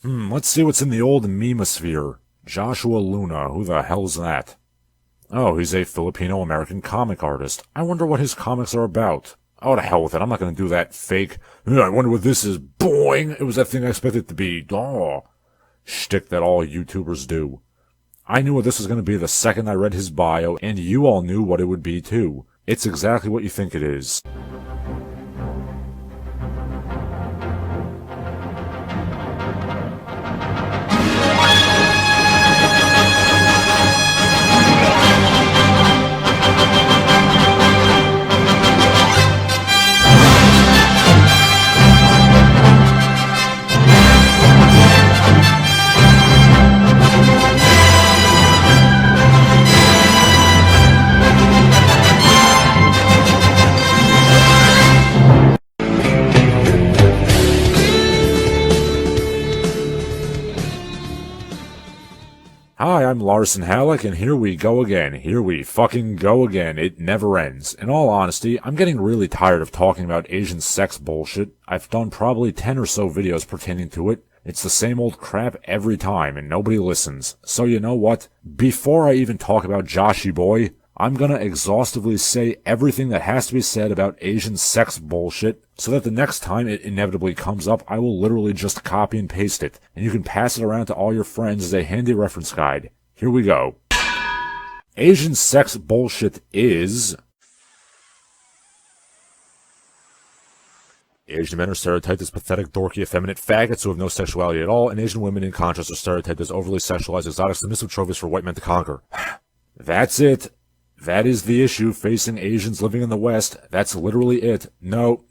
Let's see what's in the old memosphere. Joshua Luna, who the hell's that? Oh, he's a Filipino-American comic artist. I wonder what his comics are about. Oh, to hell with it, I'm not gonna do that fake, I wonder what this is, boing! It was that thing I expected it to be, shtick that all YouTubers do. I knew what this was gonna be the second I read his bio, and you all knew what it would be too. It's exactly what you think it is. Hi, I'm Larson Halleck, and here we go again. Here we fucking go again. It never ends. In all honesty, I'm getting really tired of talking about Asian sex bullshit. I've done probably 10 or so videos pertaining to it. It's the same old crap every time, and nobody listens. So you know what? Before I even talk about Joshy Boy, I'm gonna exhaustively say everything that has to be said about Asian sex bullshit, so that the next time it inevitably comes up, I will literally just copy and paste it, and you can pass it around to all your friends as a handy reference guide. Here we go. Asian sex bullshit is... Asian men are stereotyped as pathetic, dorky, effeminate faggots who have no sexuality at all, and Asian women in contrast are stereotyped as overly sexualized, exotic, submissive trophies for white men to conquer. That's it. That is the issue facing Asians living in the West. That's literally it. No,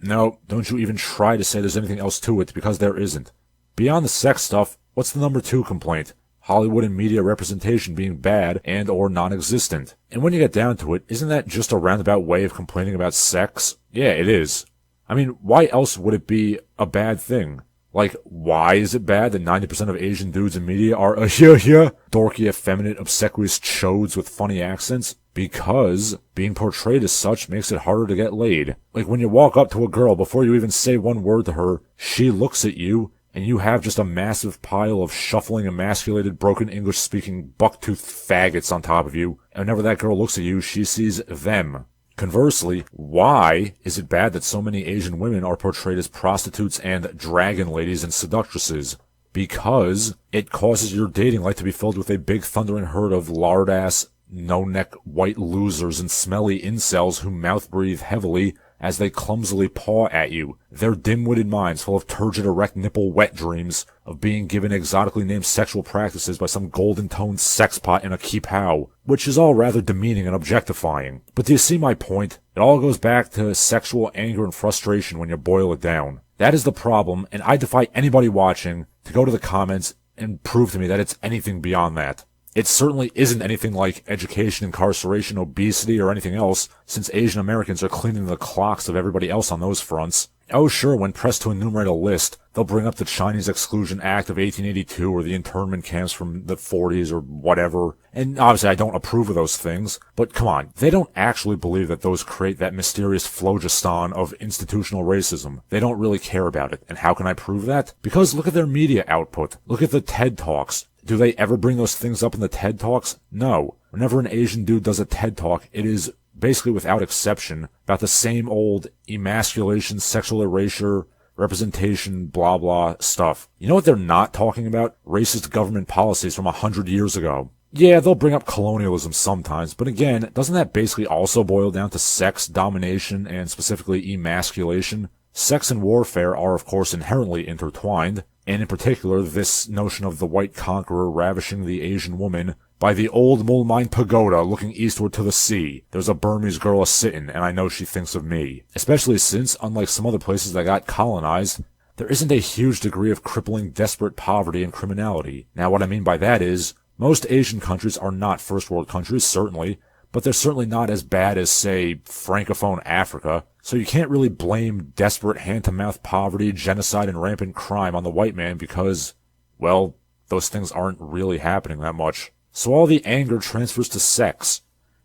don't you even try to say there's anything else to it, because there isn't. Beyond the sex stuff, what's the number 2 complaint? Hollywood and media representation being bad and or non-existent. And when you get down to it, isn't that just a roundabout way of complaining about sex? Yeah, it is. I mean, why else would it be a bad thing? Like, why is it bad that 90% of Asian dudes in media are dorky, effeminate, obsequious chodes with funny accents? Because being portrayed as such makes it harder to get laid. Like when you walk up to a girl, before you even say one word to her, she looks at you, and you have just a massive pile of shuffling, emasculated, broken English-speaking, buck-toothed faggots on top of you, and whenever that girl looks at you, she sees them. Conversely, why is it bad that so many Asian women are portrayed as prostitutes and dragon ladies and seductresses? Because it causes your dating life to be filled with a big thundering herd of lard-ass, no-neck white losers and smelly incels who mouth-breathe heavily as they clumsily paw at you, their dim-witted minds full of turgid erect nipple wet dreams of being given exotically named sexual practices by some golden-toned sexpot in a kipow, which is all rather demeaning and objectifying. But do you see my point? It all goes back to sexual anger and frustration when you boil it down. That is the problem, and I defy anybody watching to go to the comments and prove to me that it's anything beyond that. It certainly isn't anything like education, incarceration, obesity, or anything else, since Asian Americans are cleaning the clocks of everybody else on those fronts. Oh sure, when pressed to enumerate a list, they'll bring up the Chinese Exclusion Act of 1882 or the internment camps from the 40s or whatever. And obviously I don't approve of those things, but come on, they don't actually believe that those create that mysterious phlogiston of institutional racism. They don't really care about it. And how can I prove that? Because look at their media output. Look at the TED Talks. Do they ever bring those things up in the TED Talks? No. Whenever an Asian dude does a TED Talk, it is basically without exception about the same old emasculation, sexual erasure, representation, blah blah stuff. You know what they're not talking about? Racist government policies from 100 years ago. Yeah, they'll bring up colonialism sometimes, but again, doesn't that basically also boil down to sex, domination, and specifically emasculation? Sex and warfare are of course inherently intertwined, and in particular this notion of the white conqueror ravishing the Asian woman. By the old Mulmine Pagoda looking eastward to the sea, there's a Burmese girl a-sittin', and I know she thinks of me. Especially since, unlike some other places that got colonized, there isn't a huge degree of crippling, desperate poverty and criminality. Now what I mean by that is, most Asian countries are not first world countries, certainly, but they're certainly not as bad as, say, Francophone Africa, so you can't really blame desperate hand-to-mouth poverty, genocide, and rampant crime on the white man because, well, those things aren't really happening that much. So all the anger transfers to sex.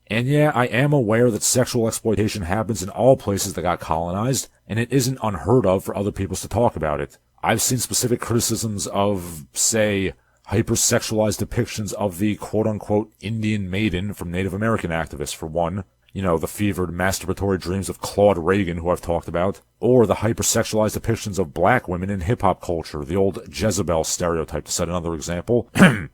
And yeah, I am aware that sexual exploitation happens in all places that got colonized, and it isn't unheard of for other peoples to talk about it. I've seen specific criticisms of, say, hypersexualized depictions of the quote-unquote Indian maiden from Native American activists, for one. You know, the fevered masturbatory dreams of Claude Reagan, who I've talked about. Or the hypersexualized depictions of black women in hip-hop culture, the old Jezebel stereotype, to set another example.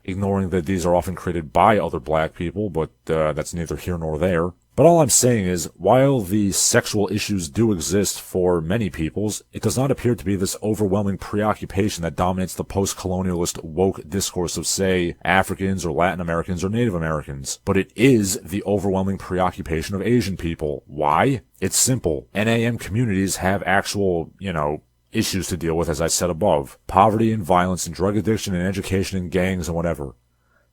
Ignoring that these are often created by other black people, but that's neither here nor there. But all I'm saying is, while the sexual issues do exist for many peoples, it does not appear to be this overwhelming preoccupation that dominates the post-colonialist woke discourse of, say, Africans or Latin Americans or Native Americans. But it is the overwhelming preoccupation of Asian people. Why? It's simple. NAM communities have actual, issues to deal with, as I said above. Poverty and violence and drug addiction and education and gangs and whatever.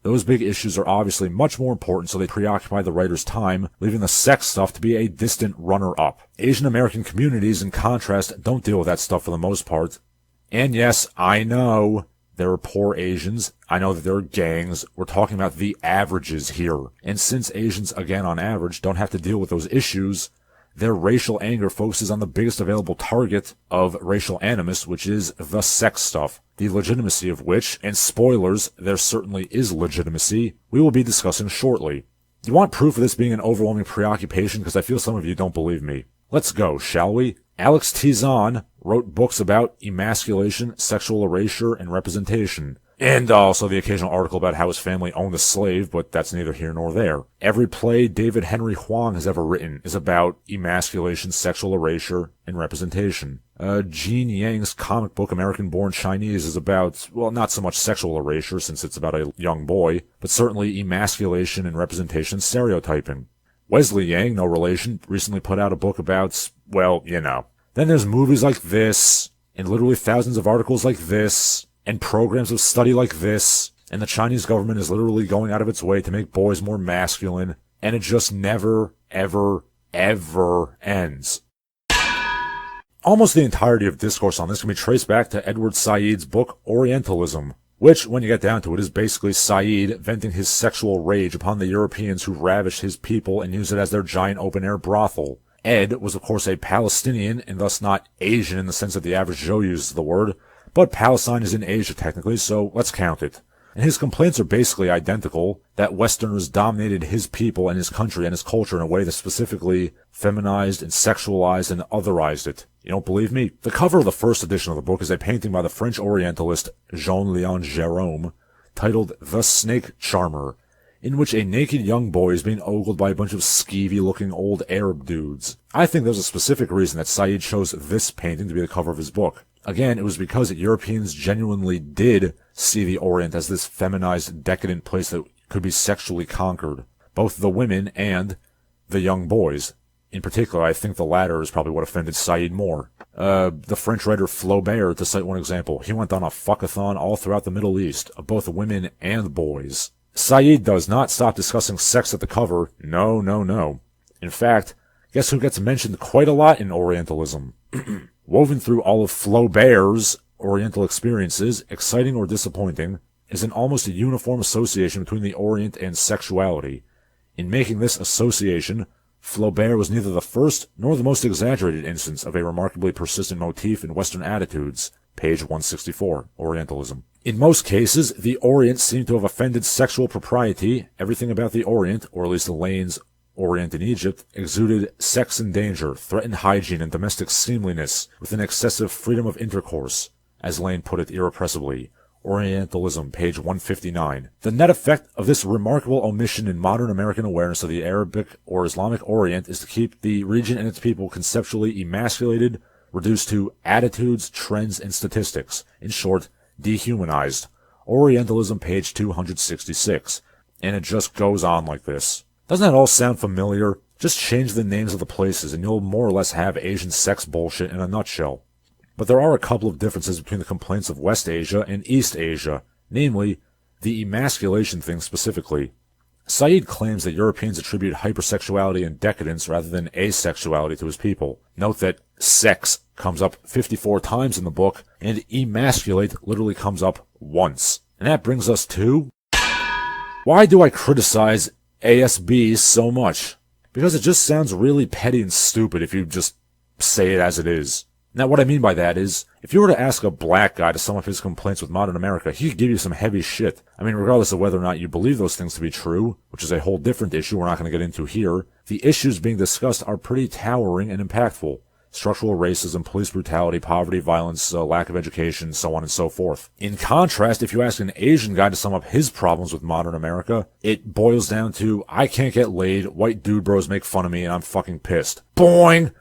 Those big issues are obviously much more important, so they preoccupy the writer's time, leaving the sex stuff to be a distant runner-up. Asian American communities, in contrast, don't deal with that stuff for the most part. And yes, I know there are poor Asians. I know that there are gangs. We're talking about the averages here. And since Asians, again on average, don't have to deal with those issues, their racial anger focuses on the biggest available target of racial animus, which is the sex stuff, the legitimacy of which, and spoilers, there certainly is legitimacy, we will be discussing shortly. You want proof of this being an overwhelming preoccupation? Because I feel some of you don't believe me. Let's go, shall we? Alex Tizan wrote books about emasculation, sexual erasure, and representation. And also the occasional article about how his family owned a slave, but that's neither here nor there. Every play David Henry Hwang has ever written is about emasculation, sexual erasure, and representation. Gene Yang's comic book American-Born Chinese is about, well, not so much sexual erasure since it's about a young boy, but certainly emasculation and representation stereotyping. Wesley Yang, no relation, recently put out a book about, well, Then there's movies like this, and literally thousands of articles like this, and programs of study like this, and the Chinese government is literally going out of its way to make boys more masculine, and it just never, ever, ever ends. Almost the entirety of discourse on this can be traced back to Edward Said's book Orientalism, which, when you get down to it, is basically Said venting his sexual rage upon the Europeans who ravished his people and used it as their giant open-air brothel. Ed was of course a Palestinian, and thus not Asian in the sense that the average Joe uses the word, but Palestine is in Asia technically, so let's count it. And his complaints are basically identical, that Westerners dominated his people and his country and his culture in a way that specifically feminized and sexualized and otherized it. You don't believe me? The cover of the first edition of the book is a painting by the French Orientalist Jean-Léon Gérôme, titled The Snake Charmer, in which a naked young boy is being ogled by a bunch of skeevy-looking old Arab dudes. I think there's a specific reason that Said chose this painting to be the cover of his book. Again, it was because that Europeans genuinely did see the Orient as this feminized, decadent place that could be sexually conquered. Both the women and the young boys. In particular, I think the latter is probably what offended Said more. The French writer Flaubert, to cite one example, he went on a fuckathon all throughout the Middle East, of both women and boys. Said does not stop discussing sex at the cover. No, no, no. In fact, guess who gets mentioned quite a lot in Orientalism? Woven through all of Flaubert's Oriental experiences, exciting or disappointing, is an almost uniform association between the Orient and sexuality. In making this association, Flaubert was neither the first nor the most exaggerated instance of a remarkably persistent motif in Western attitudes. Page 164, Orientalism. In most cases, the Orient seemed to have offended sexual propriety. Everything about the Orient, or at least Lane's Orient in Egypt, exuded sex and danger, threatened hygiene and domestic seemliness, with an excessive freedom of intercourse, as Lane put it irrepressibly. Orientalism, page 159. The net effect of this remarkable omission in modern American awareness of the Arabic or Islamic Orient is to keep the region and its people conceptually emasculated, reduced to attitudes, trends, and statistics. In short, dehumanized. Orientalism, page 266. And it just goes on like this. Doesn't that all sound familiar? Just change the names of the places and you'll more or less have Asian sex bullshit in a nutshell. But there are a couple of differences between the complaints of West Asia and East Asia, namely, the emasculation thing specifically. Said claims that Europeans attribute hypersexuality and decadence rather than asexuality to his people. Note that sex comes up 54 times in the book, and emasculate literally comes up once. And that brings us to... Why do I criticize ASB so much? Because it just sounds really petty and stupid if you just say it as it is. Now, what I mean by that is, if you were to ask a black guy to sum up his complaints with modern America, he could give you some heavy shit. I mean, regardless of whether or not you believe those things to be true, which is a whole different issue we're not going to get into here, the issues being discussed are pretty towering and impactful. Structural racism, police brutality, poverty, violence, lack of education, so on and so forth. In contrast, if you ask an Asian guy to sum up his problems with modern America, it boils down to, I can't get laid, white dude bros make fun of me, and I'm fucking pissed. Boing!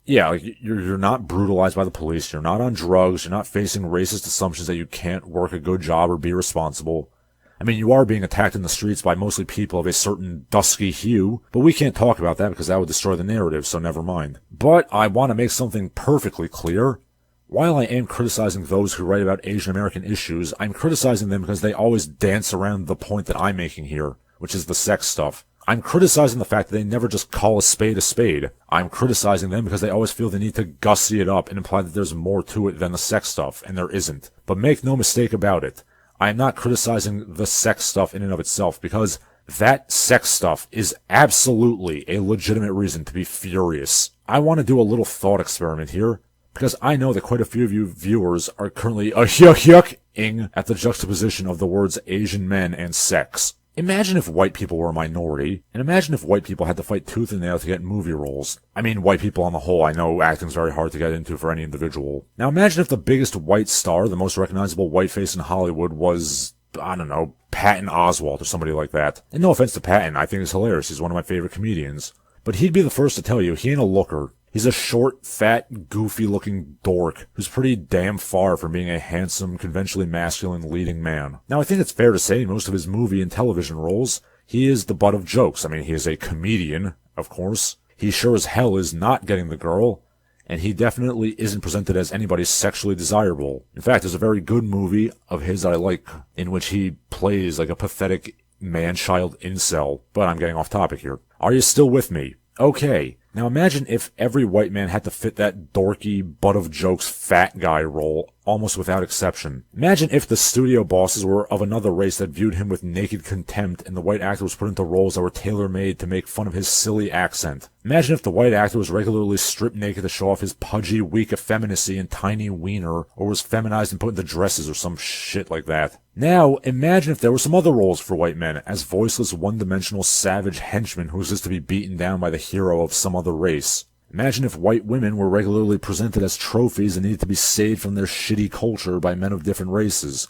Yeah, like, you're not brutalized by the police, you're not on drugs, you're not facing racist assumptions that you can't work a good job or be responsible. I mean, you are being attacked in the streets by mostly people of a certain dusky hue, but we can't talk about that because that would destroy the narrative, so never mind. But I want to make something perfectly clear. While I am criticizing those who write about Asian American issues, I'm criticizing them because they always dance around the point that I'm making here, which is the sex stuff. I'm criticizing the fact that they never just call a spade a spade. I'm criticizing them because they always feel the need to gussy it up and imply that there's more to it than the sex stuff, and there isn't. But make no mistake about it. I am not criticizing the sex stuff in and of itself, because that sex stuff is absolutely a legitimate reason to be furious. I want to do a little thought experiment here, because I know that quite a few of you viewers are currently yuck-ing at the juxtaposition of the words Asian men and sex. Imagine if white people were a minority, and imagine if white people had to fight tooth and nail to get movie roles. I mean, white people on the whole, I know acting's very hard to get into for any individual. Now imagine if the biggest white star, the most recognizable white face in Hollywood was, I don't know, Patton Oswalt or somebody like that. And no offense to Patton, I think he's hilarious, he's one of my favorite comedians. But he'd be the first to tell you, he ain't a looker. He's a short, fat, goofy-looking dork who's pretty damn far from being a handsome, conventionally masculine leading man. Now, I think it's fair to say most of his movie and television roles, he is the butt of jokes. I mean, he is a comedian, of course. He sure as hell is not getting the girl, and he definitely isn't presented as anybody sexually desirable. In fact, there's a very good movie of his that I like, in which he plays like a pathetic man-child incel, but I'm getting off topic here. Are you still with me? Okay. Now imagine if every white man had to fit that dorky, butt-of-jokes fat guy role, almost without exception. Imagine if the studio bosses were of another race that viewed him with naked contempt and the white actor was put into roles that were tailor-made to make fun of his silly accent. Imagine if the white actor was regularly stripped naked to show off his pudgy, weak effeminacy and tiny wiener, or was feminized and put into dresses or some shit like that. Now, imagine if there were some other roles for white men, as voiceless, one-dimensional, savage henchmen who was just to be beaten down by the hero of some other race. Imagine if white women were regularly presented as trophies and needed to be saved from their shitty culture by men of different races,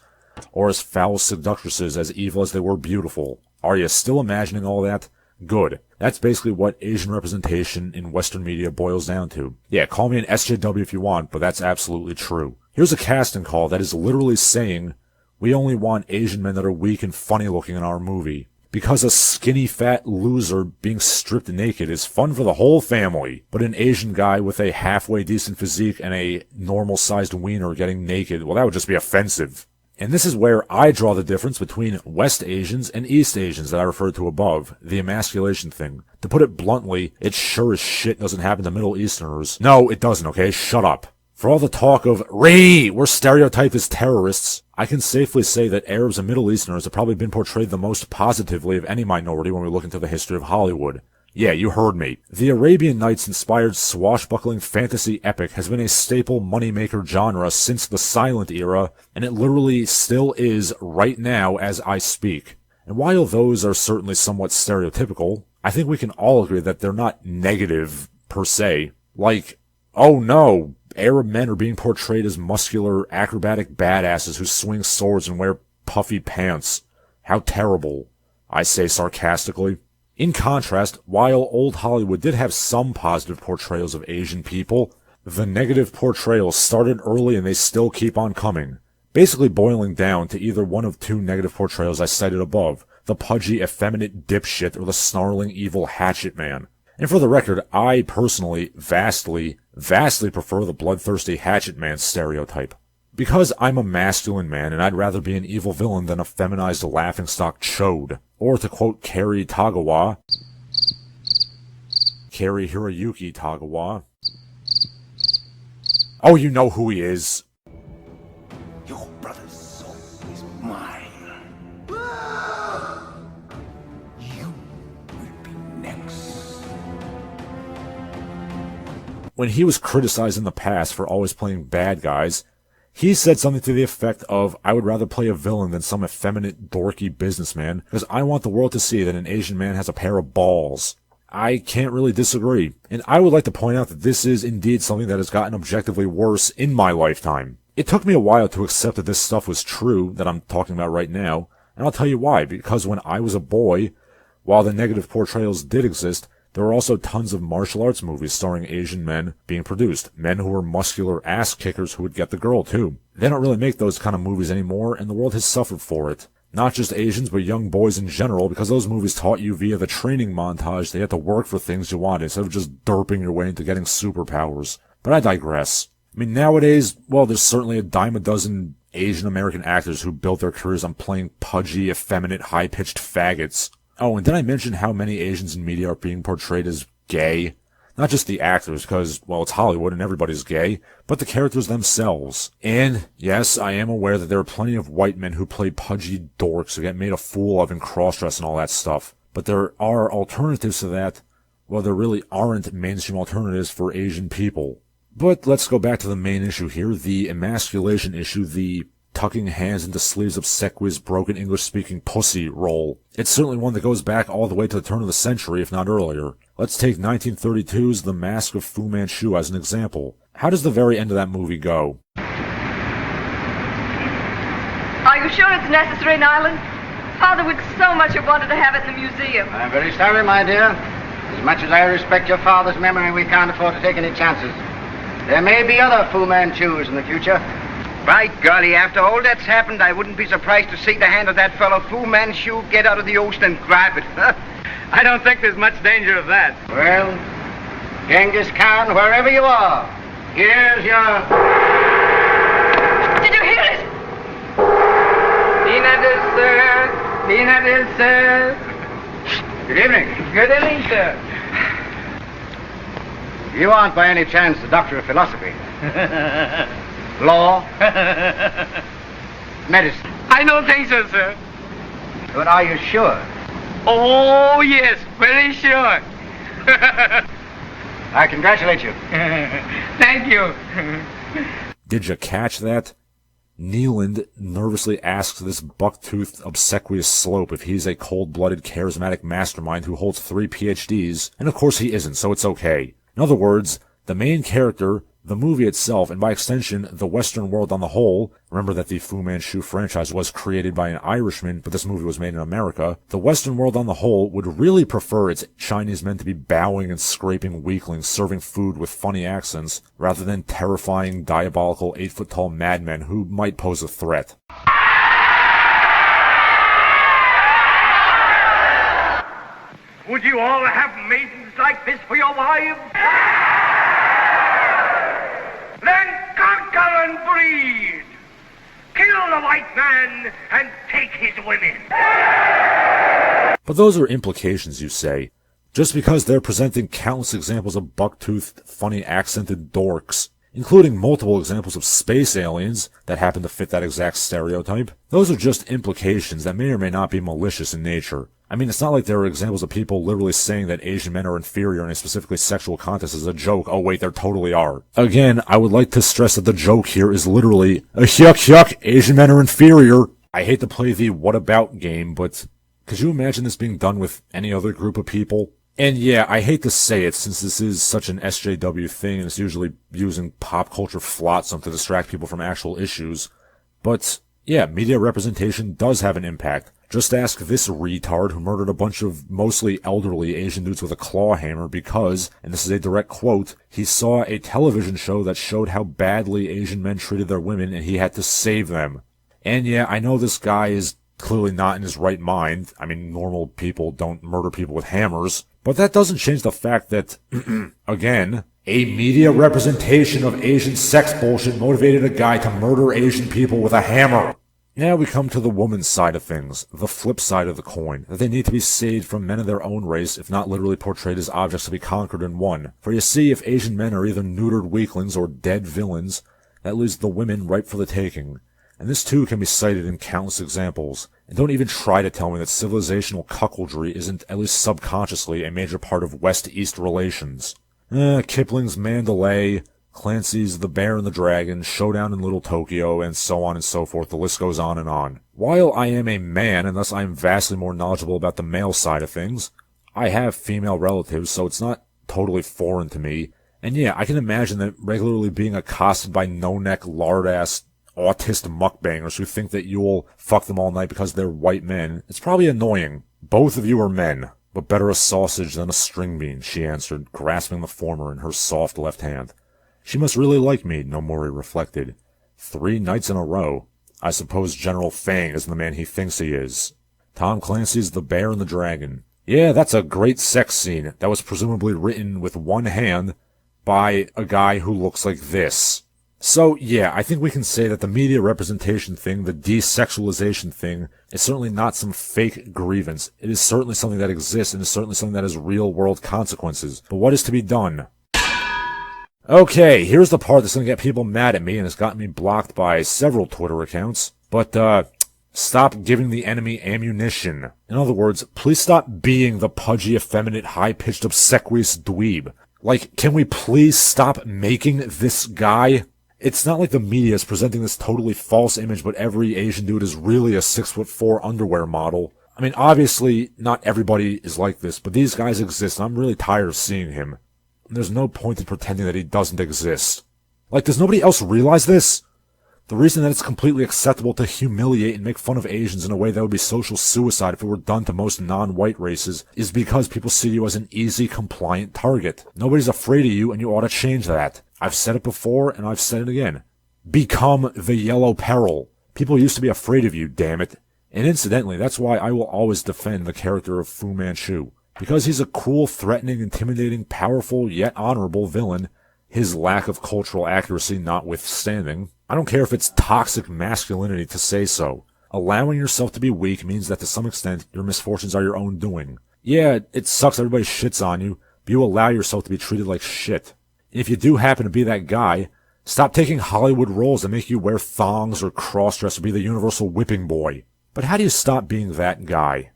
or as foul seductresses as evil as they were beautiful. Are you still imagining all that? Good. That's basically what Asian representation in Western media boils down to. Yeah, call me an SJW if you want, but that's absolutely true. Here's a casting call that is literally saying, we only want Asian men that are weak and funny looking in our movie. Because a skinny fat loser being stripped naked is fun for the whole family, but an Asian guy with a halfway decent physique and a normal sized wiener getting naked, well, that would just be offensive. And this is where I draw the difference between West Asians and East Asians that I referred to above, the emasculation thing. To put it bluntly, it sure as shit doesn't happen to Middle Easterners. No, it doesn't, okay? Shut up. For all the talk of, we're stereotyped as terrorists, I can safely say that Arabs and Middle Easterners have probably been portrayed the most positively of any minority when we look into the history of Hollywood. Yeah, you heard me. The Arabian Nights-inspired swashbuckling fantasy epic has been a staple moneymaker genre since the silent era, and it literally still is right now as I speak. And while those are certainly somewhat stereotypical, I think we can all agree that they're not negative, per se. Like, oh no, Arab men are being portrayed as muscular, acrobatic badasses who swing swords and wear puffy pants. How terrible, I say sarcastically. In contrast, while old Hollywood did have some positive portrayals of Asian people, the negative portrayals started early and they still keep on coming. Basically boiling down to either one of two negative portrayals I cited above, the pudgy, effeminate dipshit or the snarling, evil hatchet man. And for the record, I personally vastly prefer the bloodthirsty hatchet man stereotype. Because I'm a masculine man and I'd rather be an evil villain than a feminized laughingstock chode. Or to quote Kari Hiroyuki Tagawa. Oh, you know who he is. Your brother's soul is mine. You will be next. when he was criticized in the past for always playing bad guys, he said something to the effect of, I would rather play a villain than some effeminate, dorky businessman, because I want the world to see that an Asian man has a pair of balls. I can't really disagree, and I would like to point out that this is indeed something that has gotten objectively worse in my lifetime. It took me a while to accept that this stuff was true that I'm talking about right now, and I'll tell you why, because when I was a boy, while the negative portrayals did exist, there were also tons of martial arts movies starring Asian men being produced. Men who were muscular ass kickers who would get the girl, too. They don't really make those kind of movies anymore, and the world has suffered for it. Not just Asians, but young boys in general, because those movies taught you via the training montage that you had to work for things you wanted, instead of just derping your way into getting superpowers. But I digress. I mean, nowadays, well, there's certainly a dime a dozen Asian American actors who built their careers on playing pudgy, effeminate, high-pitched faggots. Oh, and did I mention how many Asians in media are being portrayed as gay? Not just the actors, because, well, it's Hollywood and everybody's gay, but the characters themselves. And, yes, I am aware that there are plenty of white men who play pudgy dorks who get made a fool of in cross-dress and all that stuff. But there are alternatives to that. Well, there really aren't mainstream alternatives for Asian people. But let's go back to the main issue here, the emasculation issue, the tucking hands into sleeves obsequious broken English-speaking pussy role. It's certainly one that goes back all the way to the turn of the century, if not earlier. Let's take 1932's The Mask of Fu Manchu as an example. How does the very end of that movie go? Are you sure it's necessary, Nyland? Father would so much have wanted to have it in the museum. I'm very sorry, my dear. As much as I respect your father's memory, we can't afford to take any chances. There may be other Fu Manchus in the future. By golly, after all that's happened, I wouldn't be surprised to see the hand of that fellow Fu Manchu get out of the ocean and grab it. I don't think there's much danger of that. Well, Genghis Khan, wherever you are, here's your... Did you hear it? Peanut, sir. Good evening. Good evening, sir. You aren't by any chance the doctor of philosophy? Law? Medicine? I don't think so, sir. But are you sure? Oh, yes, very sure. I congratulate you. Thank you. Did you catch that? Neeland nervously asks this buck-toothed, obsequious slope if he's a cold-blooded, charismatic mastermind who holds 3 PhDs, and of course he isn't, so it's okay. In other words, the main character, the movie itself, and by extension, the Western world on the whole, remember that the Fu Manchu franchise was created by an Irishman, but this movie was made in America, the Western world on the whole would really prefer its Chinese men to be bowing and scraping weaklings, serving food with funny accents, rather than terrifying, diabolical, 8-foot-tall madmen who might pose a threat. Would you all have maidens like this for your wives? Then conquer and breed. Kill the white man and take his women. But those are implications, you say. Just because they're presenting countless examples of buck-toothed, funny accented dorks, including multiple examples of space aliens that happen to fit that exact stereotype, those are just implications that may or may not be malicious in nature. I mean, it's not like there are examples of people literally saying that Asian men are inferior in a specifically sexual context as a joke. Oh wait, there totally are. Again, I would like to stress that the joke here is literally, yuck, Asian men are inferior. I hate to play the what about game, but could you imagine this being done with any other group of people? And yeah, I hate to say it since this is such an SJW thing and it's usually using pop culture flotsam to distract people from actual issues. But yeah, media representation does have an impact. Just ask this retard who murdered a bunch of mostly elderly Asian dudes with a claw hammer because, and this is a direct quote, he saw a television show that showed how badly Asian men treated their women and he had to save them. And yeah, I know this guy is clearly not in his right mind. I mean, normal people don't murder people with hammers. But that doesn't change the fact that, again, a media representation of Asian sex bullshit motivated a guy to murder Asian people with a hammer. Now we come to the woman's side of things, the flip side of the coin, that they need to be saved from men of their own race, if not literally portrayed as objects to be conquered and won. For you see, if Asian men are either neutered weaklings or dead villains, that leaves the women ripe for the taking. And this too can be cited in countless examples. And don't even try to tell me that civilizational cuckoldry isn't, at least subconsciously, a major part of West-East relations. Kipling's Mandalay, Clancy's The Bear and the Dragon, Showdown in Little Tokyo, and so on and so forth. The list goes on and on. While I am a man, and thus I am vastly more knowledgeable about the male side of things, I have female relatives, so it's not totally foreign to me. And yeah, I can imagine that regularly being accosted by no-neck, lard-ass, autist mukbangers who think that you'll fuck them all night because they're white men. It's probably annoying. Both of you are men, but better a sausage than a string bean, she answered, grasping the former in her soft left hand. She must really like me, Nomori reflected. 3 nights in a row. I suppose General Fang isn't the man he thinks he is. Tom Clancy's The Bear and the Dragon. Yeah, that's a great sex scene that was presumably written with one hand by a guy who looks like this. So, yeah, I think we can say that the media representation thing, the desexualization thing, is certainly not some fake grievance. It is certainly something that exists, and is certainly something that has real-world consequences. But what is to be done? Okay, here's the part that's going to get people mad at me, and has gotten me blocked by several Twitter accounts. But, stop giving the enemy ammunition. In other words, please stop being the pudgy, effeminate, high-pitched, obsequious dweeb. Like, can we please stop making this guy? It's not like the media is presenting this totally false image, but every Asian dude is really a 6'4" underwear model. I mean, obviously, not everybody is like this, but these guys exist, and I'm really tired of seeing him. And there's no point in pretending that he doesn't exist. Like, does nobody else realize this? The reason that it's completely acceptable to humiliate and make fun of Asians in a way that would be social suicide if it were done to most non-white races is because people see you as an easy, compliant target. Nobody's afraid of you, and you ought to change that. I've said it before, and I've said it again. Become the yellow peril. People used to be afraid of you, damn it. And incidentally, that's why I will always defend the character of Fu Manchu. Because he's a cool, threatening, intimidating, powerful, yet honorable villain, his lack of cultural accuracy notwithstanding. I don't care if it's toxic masculinity to say so. Allowing yourself to be weak means that to some extent, your misfortunes are your own doing. Yeah, it sucks everybody shits on you, but you allow yourself to be treated like shit. And if you do happen to be that guy, stop taking Hollywood roles that make you wear thongs or cross-dress or be the universal whipping boy. But how do you stop being that guy?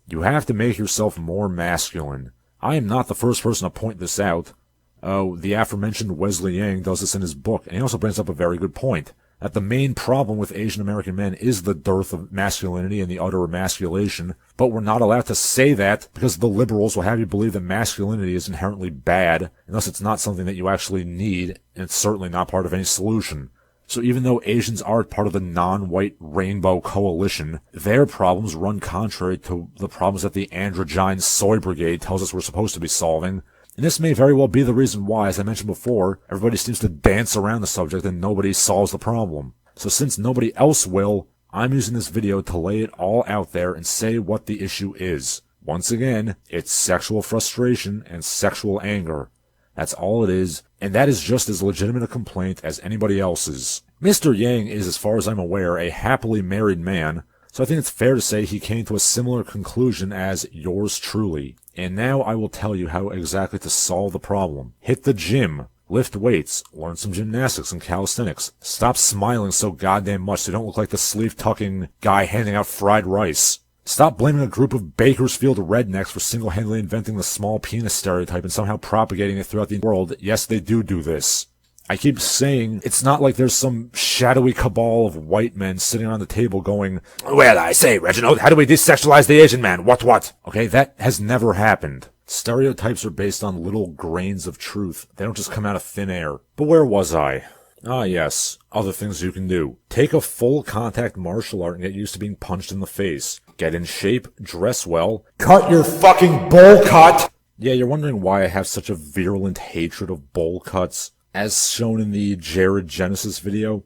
You have to make yourself more masculine. I am not the first person to point this out. Oh, the aforementioned Wesley Yang does this in his book, and he also brings up a very good point, that the main problem with Asian American men is the dearth of masculinity and the utter emasculation, but we're not allowed to say that because the liberals will have you believe that masculinity is inherently bad, unless it's not something that you actually need, and it's certainly not part of any solution. So even though Asians are part of the non-white rainbow coalition, their problems run contrary to the problems that the androgyne soy brigade tells us we're supposed to be solving. And this may very well be the reason why, as I mentioned before, everybody seems to dance around the subject and nobody solves the problem. So since nobody else will, I'm using this video to lay it all out there and say what the issue is. Once again, it's sexual frustration and sexual anger. That's all it is, and that is just as legitimate a complaint as anybody else's. Mr. Yang is, as far as I'm aware, a happily married man, so I think it's fair to say he came to a similar conclusion as yours truly. And now I will tell you how exactly to solve the problem. Hit the gym. Lift weights. Learn some gymnastics and calisthenics. Stop smiling so goddamn much so you don't look like the sleeve-tucking guy handing out fried rice. Stop blaming a group of Bakersfield rednecks for single-handedly inventing the small penis stereotype and somehow propagating it throughout the world. Yes, they do this. I keep saying it's not like there's some shadowy cabal of white men sitting around the table going, "Well, I say, Reginald, how do we desexualize the Asian man? What? Okay, that has never happened. Stereotypes are based on little grains of truth. They don't just come out of thin air. But where was I? Ah, yes. Other things you can do. Take a full contact martial art and get used to being punched in the face. Get in shape, dress well. Cut your fucking bowl cut! Yeah, you're wondering why I have such a virulent hatred of bowl cuts, as shown in the Jared Genesis video.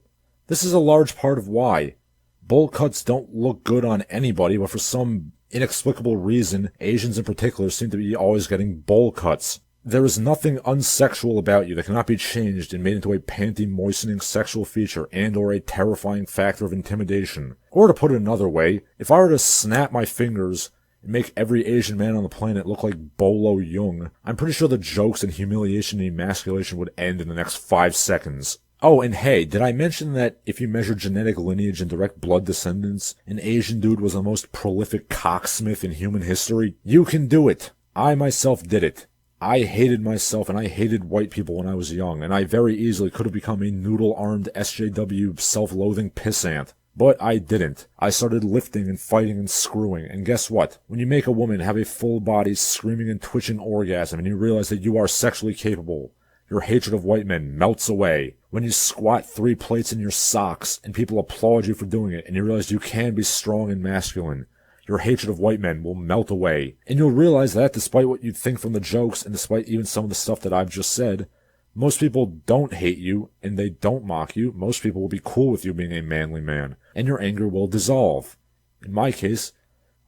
This is a large part of why. Bowl cuts don't look good on anybody, but for some inexplicable reason, Asians in particular seem to be always getting bowl cuts. There is nothing unsexual about you that cannot be changed and made into a panty-moistening sexual feature and or a terrifying factor of intimidation. Or to put it another way, if I were to snap my fingers and make every Asian man on the planet look like Bolo Jung, I'm pretty sure the jokes and humiliation and emasculation would end in the next 5 seconds. Oh, and hey, did I mention that if you measure genetic lineage and direct blood descendants, an Asian dude was the most prolific cocksmith in human history? You can do it. I myself did it. I hated myself and I hated white people when I was young, and I very easily could have become a noodle-armed SJW self-loathing pissant. But I didn't. I started lifting and fighting and screwing, and guess what? When you make a woman have a full-body screaming and twitching orgasm and you realize that you are sexually capable, your hatred of white men melts away. When you squat 3 plates in your socks and people applaud you for doing it and you realize you can be strong and masculine, your hatred of white men will melt away. And you'll realize that despite what you'd think from the jokes and despite even some of the stuff that I've just said, most people don't hate you and they don't mock you. Most people will be cool with you being a manly man, and your anger will dissolve. In my case,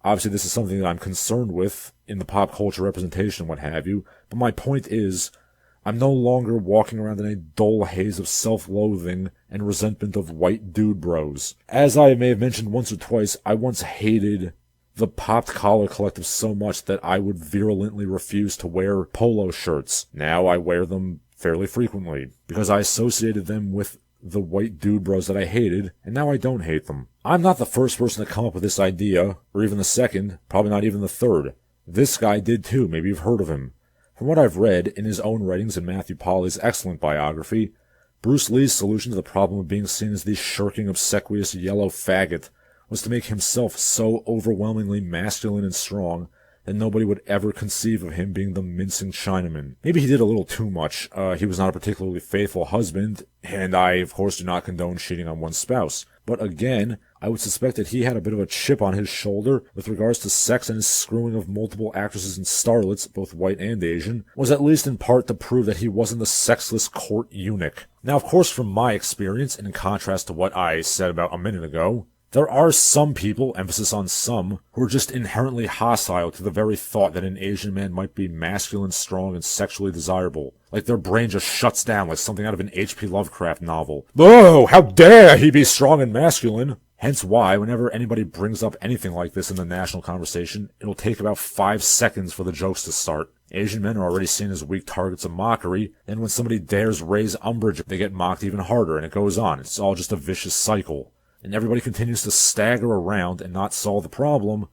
obviously this is something that I'm concerned with in the pop culture representation and what have you, but my point is, I'm no longer walking around in a dull haze of self-loathing and resentment of white dude bros. As I may have mentioned once or twice, I once hated the popped collar collective so much that I would virulently refuse to wear polo shirts. Now I wear them fairly frequently, because I associated them with the white dude bros that I hated, and now I don't hate them. I'm not the first person to come up with this idea, or even the second, probably not even the third. This guy did too, maybe you've heard of him. From what I've read in his own writings and Matthew Polly's excellent biography, Bruce Lee's solution to the problem of being seen as the shirking, obsequious yellow faggot was to make himself so overwhelmingly masculine and strong that nobody would ever conceive of him being the mincing Chinaman. Maybe he did a little too much. He was not a particularly faithful husband, and I, of course, do not condone cheating on one's spouse. But again, I would suspect that he had a bit of a chip on his shoulder with regards to sex, and his screwing of multiple actresses and starlets, both white and Asian, was at least in part to prove that he wasn't the sexless court eunuch. Now, of course, from my experience, and in contrast to what I said about a minute ago, there are some people, emphasis on some, who are just inherently hostile to the very thought that an Asian man might be masculine, strong, and sexually desirable. Like their brain just shuts down like something out of an H.P. Lovecraft novel. Oh, how dare he be strong and masculine! Hence why, whenever anybody brings up anything like this in the national conversation, it'll take about 5 seconds for the jokes to start. Asian men are already seen as weak targets of mockery, and when somebody dares raise umbrage, they get mocked even harder, and it goes on. It's all just a vicious cycle. And everybody continues to stagger around and not solve the problem,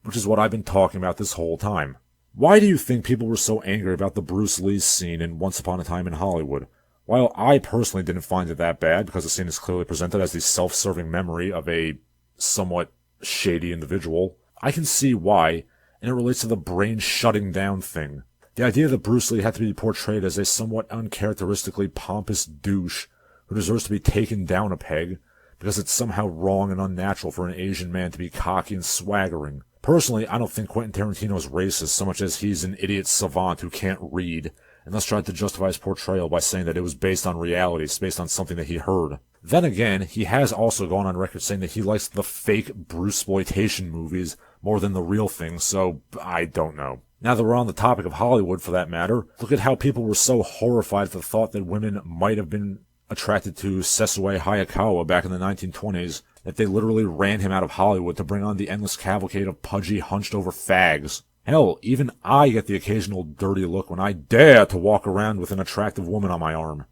which is what I've been talking about this whole time. Why do you think people were so angry about the Bruce Lee scene in Once Upon a Time in Hollywood? While I personally didn't find it that bad, because the scene is clearly presented as the self-serving memory of a somewhat shady individual, I can see why, and it relates to the brain shutting down thing. The idea that Bruce Lee had to be portrayed as a somewhat uncharacteristically pompous douche who deserves to be taken down a peg, because it's somehow wrong and unnatural for an Asian man to be cocky and swaggering. Personally, I don't think Quentin Tarantino's racist so much as he's an idiot savant who can't read, and thus tried to justify his portrayal by saying that it was based on reality, it's based on something that he heard. Then again, he has also gone on record saying that he likes the fake Bruceploitation movies more than the real thing, so I don't know. Now that we're on the topic of Hollywood, for that matter, look at how people were so horrified at the thought that women might have been attracted to Sessue Hayakawa back in the 1920s, that they literally ran him out of Hollywood to bring on the endless cavalcade of pudgy, hunched-over fags. Hell, even I get the occasional dirty look when I dare to walk around with an attractive woman on my arm.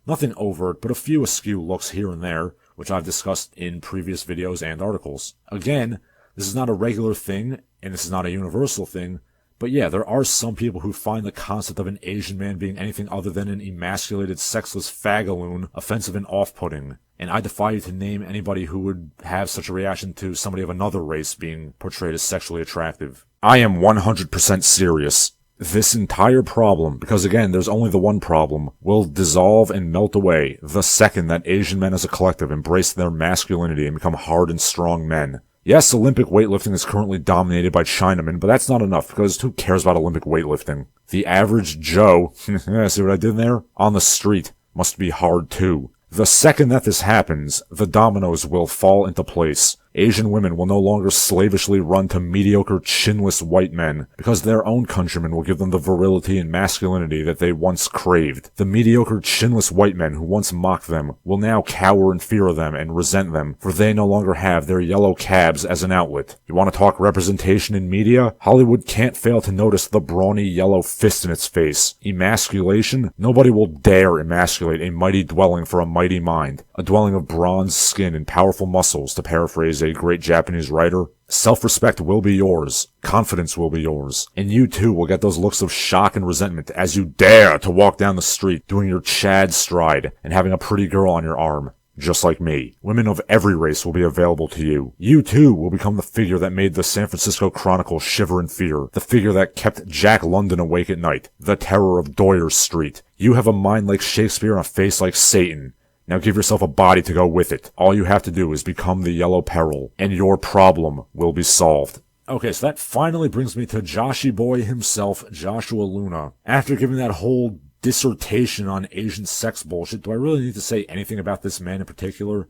Nothing overt, but a few askew looks here and there, which I've discussed in previous videos and articles. Again, this is not a regular thing, and this is not a universal thing, but yeah, there are some people who find the concept of an Asian man being anything other than an emasculated, sexless fagaloon offensive and off-putting. And I defy you to name anybody who would have such a reaction to somebody of another race being portrayed as sexually attractive. I am 100% serious. This entire problem, because again, there's only the one problem, will dissolve and melt away the second that Asian men as a collective embrace their masculinity and become hard and strong men. Yes, Olympic weightlifting is currently dominated by Chinamen, but that's not enough, because who cares about Olympic weightlifting? The average Joe, see what I did there? On the street, must be hard too. The second that this happens, the dominoes will fall into place. Asian women will no longer slavishly run to mediocre, chinless white men, because their own countrymen will give them the virility and masculinity that they once craved. The mediocre, chinless white men who once mocked them will now cower in fear of them and resent them, for they no longer have their yellow cabs as an outlet. You want to talk representation in media? Hollywood can't fail to notice the brawny yellow fist in its face. Emasculation? Nobody will dare emasculate a mighty dwelling for a mighty mind. A dwelling of bronze skin and powerful muscles, to paraphrase a great Japanese writer, self-respect will be yours, confidence will be yours, and you too will get those looks of shock and resentment as you dare to walk down the street doing your Chad stride and having a pretty girl on your arm. Just like me. Women of every race will be available to you. You too will become the figure that made the San Francisco Chronicle shiver in fear. The figure that kept Jack London awake at night. The terror of Doyer Street. You have a mind like Shakespeare and a face like Satan. Now give yourself a body to go with it. All you have to do is become the Yellow Peril, and your problem will be solved. Okay, so that finally brings me to Joshy Boy himself, Joshua Luna. After giving that whole dissertation on Asian sex bullshit, do I really need to say anything about this man in particular?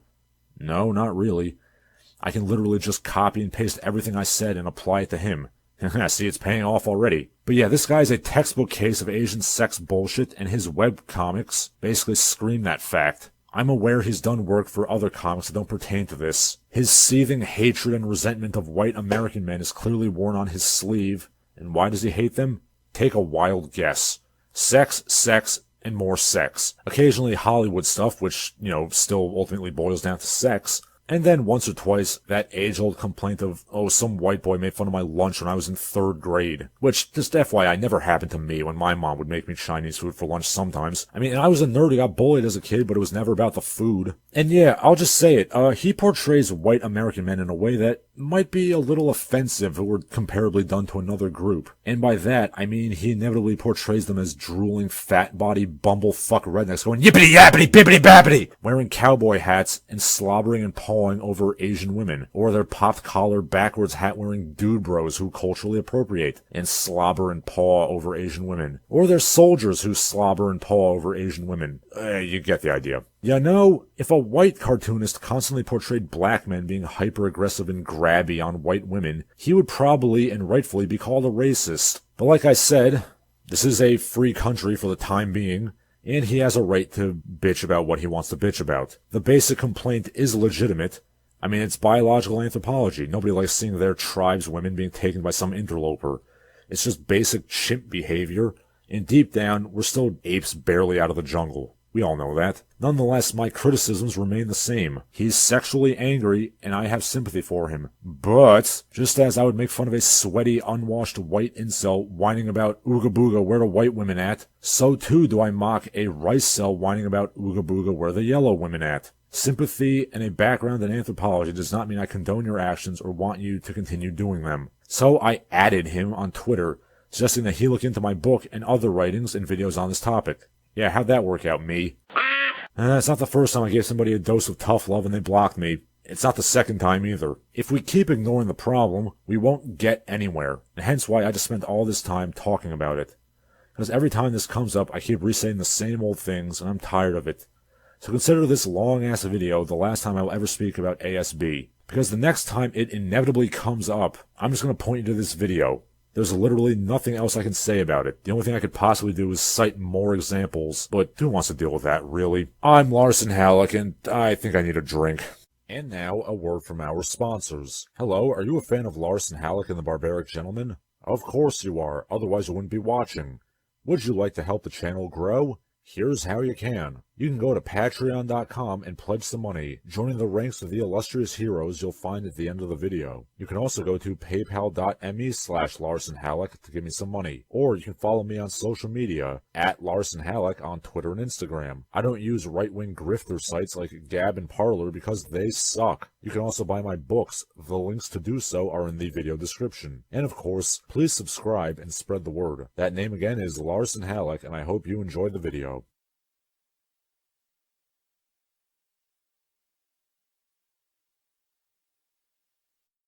No, not really. I can literally just copy and paste everything I said and apply it to him. See, it's paying off already. But yeah, this guy's a textbook case of Asian sex bullshit, and his webcomics basically scream that fact. I'm aware he's done work for other comics that don't pertain to this. His seething hatred and resentment of white American men is clearly worn on his sleeve. And why does he hate them? Take a wild guess. Sex, sex, and more sex. Occasionally Hollywood stuff, which, still ultimately boils down to sex. And then once or twice, that age-old complaint of, oh, some white boy made fun of my lunch when I was in 3rd grade. Which, just FYI, never happened to me when my mom would make me Chinese food for lunch sometimes. I mean, I was a nerd who got bullied as a kid, but it was never about the food. And yeah, I'll just say it, he portrays white American men in a way that might be a little offensive if it were comparably done to another group. And by that, I mean he inevitably portrays them as drooling, fat-body, bumblefuck rednecks going yippity-yappity, bippity-bappity, wearing cowboy hats and slobbering and pawing over Asian women, or their popped collar, backwards hat-wearing dude bros who culturally appropriate and slobber and paw over Asian women, or their soldiers who slobber and paw over Asian women. You get the idea. If a white cartoonist constantly portrayed black men being hyper-aggressive and grabby on white women, he would probably and rightfully be called a racist. But like I said, this is a free country for the time being, and he has a right to bitch about what he wants to bitch about. The basic complaint is legitimate. I mean, it's biological anthropology. Nobody likes seeing their tribe's women being taken by some interloper. It's just basic chimp behavior, and deep down, we're still apes barely out of the jungle. We all know that. Nonetheless, my criticisms remain the same. He's sexually angry, and I have sympathy for him. But, just as I would make fun of a sweaty, unwashed white incel whining about ooga booga where the white women at, so too do I mock a rice cell whining about ooga booga where the yellow women at. Sympathy and a background in anthropology does not mean I condone your actions or want you to continue doing them. So I added him on Twitter, suggesting that he look into my book and other writings and videos on this topic. Yeah, how'd that work out, me? It's not the first time I gave somebody a dose of tough love and they blocked me. It's not the second time either. If we keep ignoring the problem, we won't get anywhere. And hence why I just spent all this time talking about it. Because every time this comes up, I keep re-saying the same old things, and I'm tired of it. So consider this long-ass video the last time I will ever speak about ASB. Because the next time it inevitably comes up, I'm just going to point you to this video. There's literally nothing else I can say about it. The only thing I could possibly do is cite more examples, but who wants to deal with that, really? I'm Larson Halleck, and I think I need a drink. And now, a word from our sponsors. Hello, are you a fan of Larson Halleck and the Barbaric Gentleman? Of course you are, otherwise you wouldn't be watching. Would you like to help the channel grow? Here's how you can. You can go to patreon.com and pledge some money, joining the ranks of the illustrious heroes you'll find at the end of the video. You can also go to paypal.me/LarsonHalleck to give me some money, or you can follow me on social media, @LarsonHalleck on Twitter and Instagram. I don't use right-wing grifter sites like Gab and Parler because they suck. You can also buy my books. The links to do so are in the video description. And of course, please subscribe and spread the word. That name again is Larson Halleck, and I hope you enjoyed the video.